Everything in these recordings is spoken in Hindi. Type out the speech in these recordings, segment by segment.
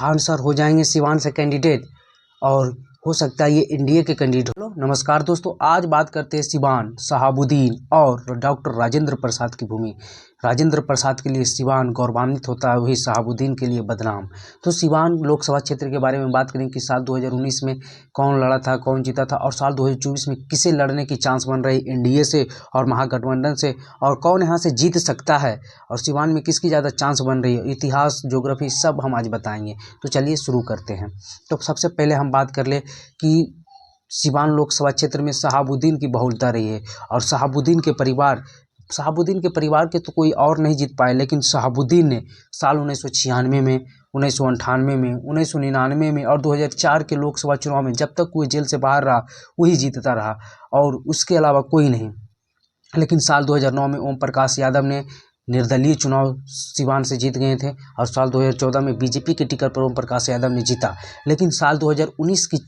खान सर हो जाएंगे सिवान से कैंडिडेट और हो सकता है ये एनडीए के कैंडिडेट हो। नमस्कार दोस्तों, आज बात करते हैं सिवान, शहाबुद्दीन और डॉक्टर राजेंद्र प्रसाद की भूमि। राजेंद्र प्रसाद के लिए सिवान गौरवान्वित होता है, वही शहाबुद्दीन के लिए बदनाम। तो सिवान लोकसभा क्षेत्र के बारे में बात करें कि साल 2019 में कौन लड़ा था, कौन जीता था, और साल 2024 में किसे लड़ने की चांस बन रही एनडीए से और महागठबंधन से, और कौन यहाँ से जीत सकता है, और सिवान में किसकी ज़्यादा चांस बन रही है। इतिहास, ज्योग्राफी सब हम आज बताएंगे। तो चलिए शुरू करते हैं। तो सबसे पहले हम बात कर ले कि सिवान लोकसभा क्षेत्र में शहाबुद्दीन की बहुलता रही है, और शहाबुद्दीन के परिवार के तो कोई और नहीं जीत पाए, लेकिन शहाबुद्दीन ने साल 1996 में, 1998 में, 1999 में और 2004 के लोकसभा चुनाव में जब तक कोई जेल से बाहर रहा वही जीतता रहा, और उसके अलावा कोई नहीं। लेकिन साल 2009 में ओम प्रकाश यादव ने निर्दलीय चुनाव सिवान से जीत गए थे, और साल 2014 में बीजेपी के टिकट पर ओम प्रकाश यादव ने जीता। लेकिन साल 2019 की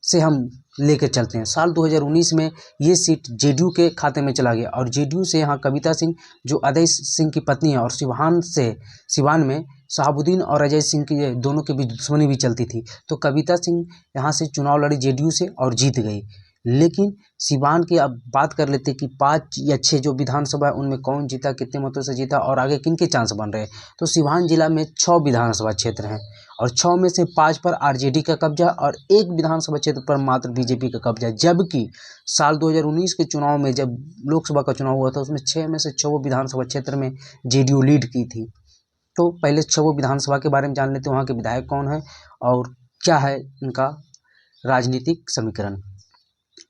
से हम लेकर चलते हैं। साल 2019 में ये सीट जेडीयू के खाते में चला गया, और जेडीयू से यहाँ कविता सिंह, जो अजय सिंह की पत्नी है, और सिवान में शहाबुद्दीन और अजय सिंह की दोनों के बीच दुश्मनी भी चलती थी। तो कविता सिंह यहाँ से चुनाव लड़ी जेडीयू से और जीत गई। लेकिन सिवान की अब बात कर लेते हैं कि 5 या 6 जो विधानसभा है उनमें कौन जीता, कितने मतों से जीता, और आगे किन के चांस बन रहे हैं। तो सिवान जिला में 6 विधानसभा क्षेत्र हैं, और 6 में से 5 पर आरजेडी का कब्जा और 1 विधानसभा क्षेत्र पर मात्र बीजेपी का कब्जा। जबकि साल 2019 के चुनाव में जब लोकसभा का चुनाव हुआ था उसमें 6 में से 6 विधानसभा क्षेत्र में जेडीयू लीड की थी। तो पहले 6 विधानसभा के बारे में जान लेते हैं, वहाँ के विधायक कौन है और क्या है इनका राजनीतिक समीकरण।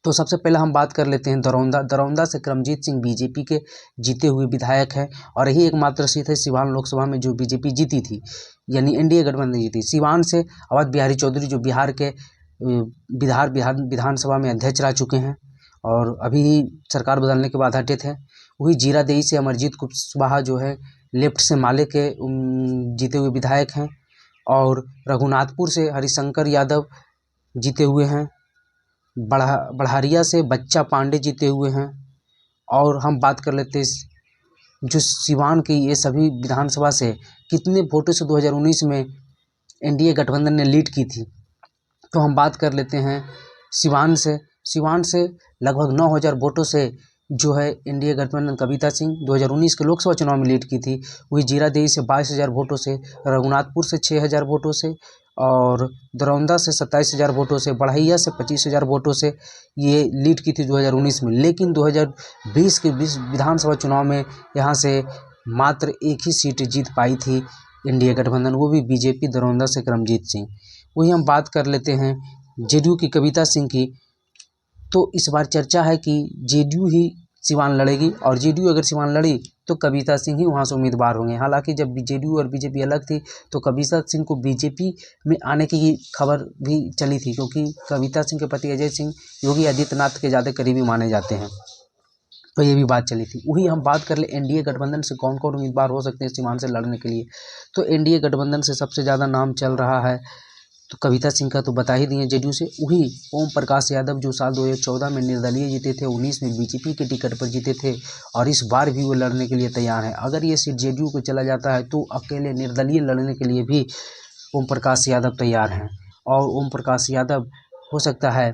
तो सबसे पहले हम बात कर लेते हैं दरौंदा से करमजीत सिंह बीजेपी के जीते हुए विधायक हैं, और यही एकमात्र सीट है सिवान लोकसभा में जो बीजेपी जीती थी, यानी एनडीए गठबंधन जीती। सिवान से अवध बिहारी चौधरी, जो बिहार के विधानसभा में अध्यक्ष रह चुके हैं और अभी सरकार बदलने के बाद हटे थे। वही जीरादेई से अमरजीत कुशवाहा, जो है लेफ्ट से माले के जीते हुए विधायक हैं, और रघुनाथपुर से हरिशंकर यादव जीते हुए हैं। बढ़ारिया से बच्चा पांडे जीते हुए हैं। और हम बात कर लेते हैं जो सिवान की ये सभी विधानसभा से कितने वोटों से 2019 में एनडीए गठबंधन ने लीड की थी। तो हम बात कर लेते हैं सिवान से लगभग 9000 वोटों से जो है एनडीए गठबंधन कविता सिंह 2019 के लोकसभा चुनाव में लीड की थी। वही जीरादेई से 22,000 वोटों से, रघुनाथपुर से 6,000 वोटों से, और दरौंदा से 27,000 वोटों से, बढ़ैया से 25,000 वोटों से ये लीड की थी 2019 में। लेकिन 2020 के विधानसभा चुनाव में यहाँ से मात्र एक ही सीट जीत पाई थी एनडीए गठबंधन, वो भी बीजेपी दरौंदा से करमजीत सिंह। वही हम बात कर लेते हैं जेडीयू की कविता सिंह की। तो इस बार चर्चा है कि जेडीयू ही सिवान लड़ेगी, और जेडीयू अगर सिवान लड़ी तो कविता सिंह ही वहाँ से उम्मीदवार होंगे। हालांकि जब जेडीयू और बीजेपी अलग थी तो कविता सिंह को बीजेपी में आने की खबर भी चली थी, क्योंकि कविता सिंह के पति अजय सिंह योगी आदित्यनाथ के ज़्यादा करीबी माने जाते हैं, तो ये भी बात चली थी। वही हम बात कर ले एनडीए गठबंधन से कौन कौन उम्मीदवार हो सकते हैं सिवान से लड़ने के लिए। तो एनडीए गठबंधन से सबसे ज़्यादा नाम चल रहा है तो कविता सिंह का तो बता ही दिए जेडीयू से। वही ओम प्रकाश यादव, जो साल 2014 में निर्दलीय जीते थे, 19 में बीजेपी के टिकट पर जीते थे, और इस बार भी वो लड़ने के लिए तैयार है। अगर ये सीट जेडीयू को चला जाता है तो अकेले निर्दलीय लड़ने के लिए भी ओम प्रकाश यादव तैयार हैं, और ओम प्रकाश यादव हो सकता है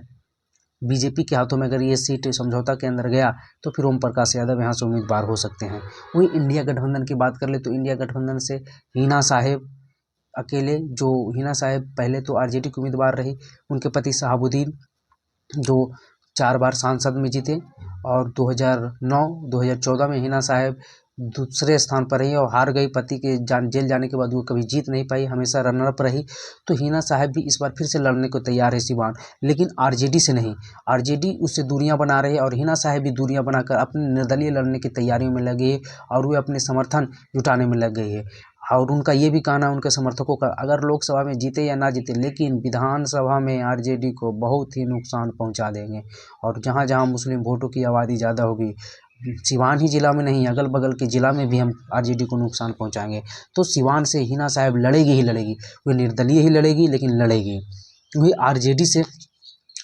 बीजेपी के हाथों में अगर ये सीट समझौता के अंदर गया तो फिर ओम प्रकाश यादव यहाँ से उम्मीदवार हो सकते हैं। वही इंडिया गठबंधन की बात कर ले तो इंडिया गठबंधन से हिना साहेब अकेले, जो हिना साहेब पहले तो आरजेडी की उम्मीदवार रही, उनके पति शहाबुद्दीन जो 4 बार सांसद में जीते, और 2009, 2014 में हिना साहेब दूसरे स्थान पर रही और हार गई। पति के जेल जाने के बाद वो कभी जीत नहीं पाई, हमेशा रनर अप रही। तो हिना साहेब भी इस बार फिर से लड़ने को तैयार है सिवान, लेकिन आरजेडी से नहीं। आरजेडी उससे दूरियां बना रही है, और हिना साहेब भी दूरियां बनाकर अपने निर्दलीय लड़ने की तैयारियों में लगी है, और वे अपने समर्थन जुटाने में लग गई है। और उनका ये भी कहना है उनके समर्थकों का, अगर लोकसभा में जीते या ना जीते, लेकिन विधानसभा में आरजेडी को बहुत ही नुकसान पहुंचा देंगे। और जहां जहां मुस्लिम वोटों की आबादी ज़्यादा होगी, सिवान ही जिला में नहीं, अगल बगल के जिला में भी हम आरजेडी को नुकसान पहुंचाएंगे। तो सिवान से हिना साहब लड़ेगी ही लड़ेगी, वो निर्दलीय ही लड़ेगी, लेकिन लड़ेगी। वही आरजेडी से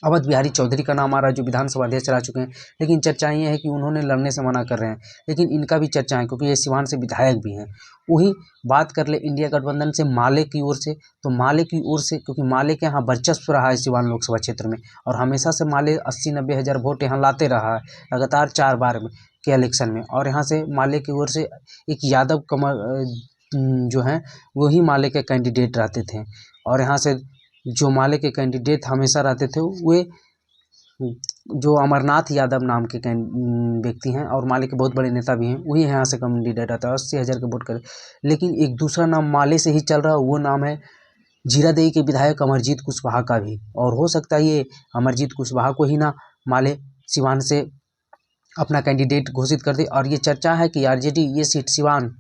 अवध बिहारी चौधरी का नाम आ रहा है, जो विधानसभा अध्यक्ष रह चुके हैं, लेकिन चर्चाएं ये है कि उन्होंने लड़ने से मना कर रहे हैं, लेकिन इनका भी चर्चा है क्योंकि ये सिवान से विधायक भी हैं। वही बात कर ले इंडिया गठबंधन से माले की ओर से, तो माले की ओर से क्योंकि माले के यहाँ वर्चस्व रहा है सिवान लोकसभा क्षेत्र में, और हमेशा से माले 80-90 हज़ार वोट यहाँ लाते रहा है लगातार 4 बार के इलेक्शन में, और यहाँ से माले की ओर से एक यादव कमर जो हैं वही माले के कैंडिडेट रहते थे, और यहाँ से जो माले के कैंडिडेट हमेशा रहते थे वे जो अमरनाथ यादव नाम के व्यक्ति हैं और माले के बहुत बड़े नेता भी हैं, वही यहाँ से कैंडिडेट आता है 80,000 के वोट करे। लेकिन एक दूसरा नाम माले से ही चल रहा है, वो नाम है जीरादेई के विधायक अमरजीत कुशवाहा का भी, और हो सकता है ये अमरजीत कुशवाहा को ही ना माले सिवान से अपना कैंडिडेट घोषित कर दे, और ये चर्चा है कि आरजेडी ये सीट सिवान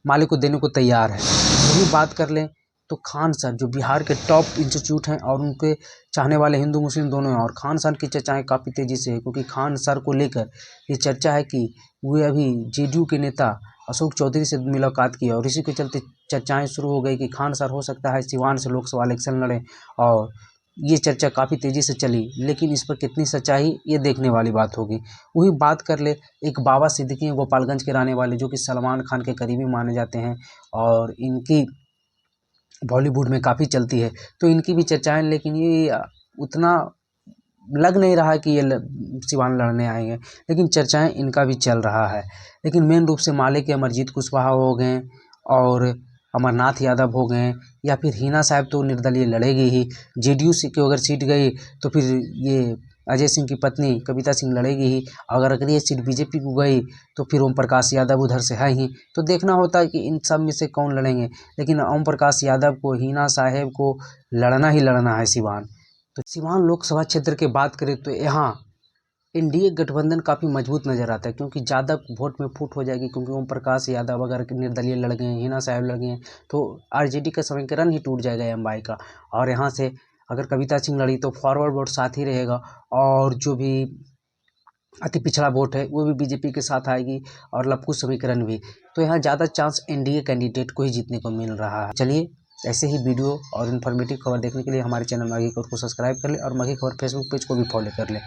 माले को देने को तैयार है। वही बात कर लें तो खान सर जो बिहार के टॉप इंस्टीट्यूट हैं और उनके चाहने वाले हिंदू मुस्लिम दोनों हैं, और खान सर की चर्चाएं काफ़ी तेज़ी से है क्योंकि खान सर को लेकर ये चर्चा है कि वे अभी जेडीयू के नेता अशोक चौधरी से मुलाकात की, और इसी के चलते चर्चाएं शुरू हो गई कि खान सर हो सकता है सिवान से लोकसभा इलेक्शन लड़ें, और ये चर्चा काफ़ी तेज़ी से चली, लेकिन इस पर कितनी सच्चाई ये देखने वाली बात होगी। वही बात कर ले एक बाबा सिद्दीकी हैं गोपालगंज के रहने वाले, जो कि सलमान खान के करीबी माने जाते हैं और इनकी बॉलीवुड में काफ़ी चलती है, तो इनकी भी चर्चाएं, लेकिन ये उतना लग नहीं रहा कि ये सिवान लड़ने आएंगे, लेकिन चर्चाएं इनका भी चल रहा है। लेकिन मेन रूप से माले के अमरजीत कुशवाहा हो गए और अमरनाथ यादव हो गए, या फिर हिना साहब तो निर्दलीय लड़ेगी ही, जेडीयू से की अगर सीट गई तो फिर ये अजय सिंह की पत्नी कविता सिंह लड़ेगी ही, अगर ये सीट बीजेपी को गई तो फिर ओम प्रकाश यादव उधर से है ही, तो देखना होता है कि इन सब में से कौन लड़ेंगे, लेकिन ओम प्रकाश यादव को, हिना साहब को लड़ना ही लड़ना है सिवान। तो सिवान लोकसभा क्षेत्र की बात करें तो यहाँ एनडीए गठबंधन काफ़ी मजबूत नज़र आता है, क्योंकि ज़्यादा वोट में फूट हो जाएगी, क्योंकि ओम प्रकाश यादव अगर निर्दलीय लड़ गए, हिना साहब लड़ गए, तो आरजेडी का समीकरण ही टूट जाएगा एमवाई का, और यहाँ से अगर कविता सिंह लड़ी तो फॉरवर्ड वोट साथ ही रहेगा, और जो भी अति पिछड़ा वोट है वो भी बीजेपी के साथ आएगी, और लपकू समीकरण भी, तो यहाँ ज़्यादा चांस एनडीए कैंडिडेट को ही जीतने को मिल रहा है। चलिए ऐसे ही वीडियो और इन्फॉर्मेटिव खबर देखने के लिए हमारे चैनल मघी खबर को सब्सक्राइब कर ले, और मघी खबर फेसबुक पेज को भी फॉलो कर ले।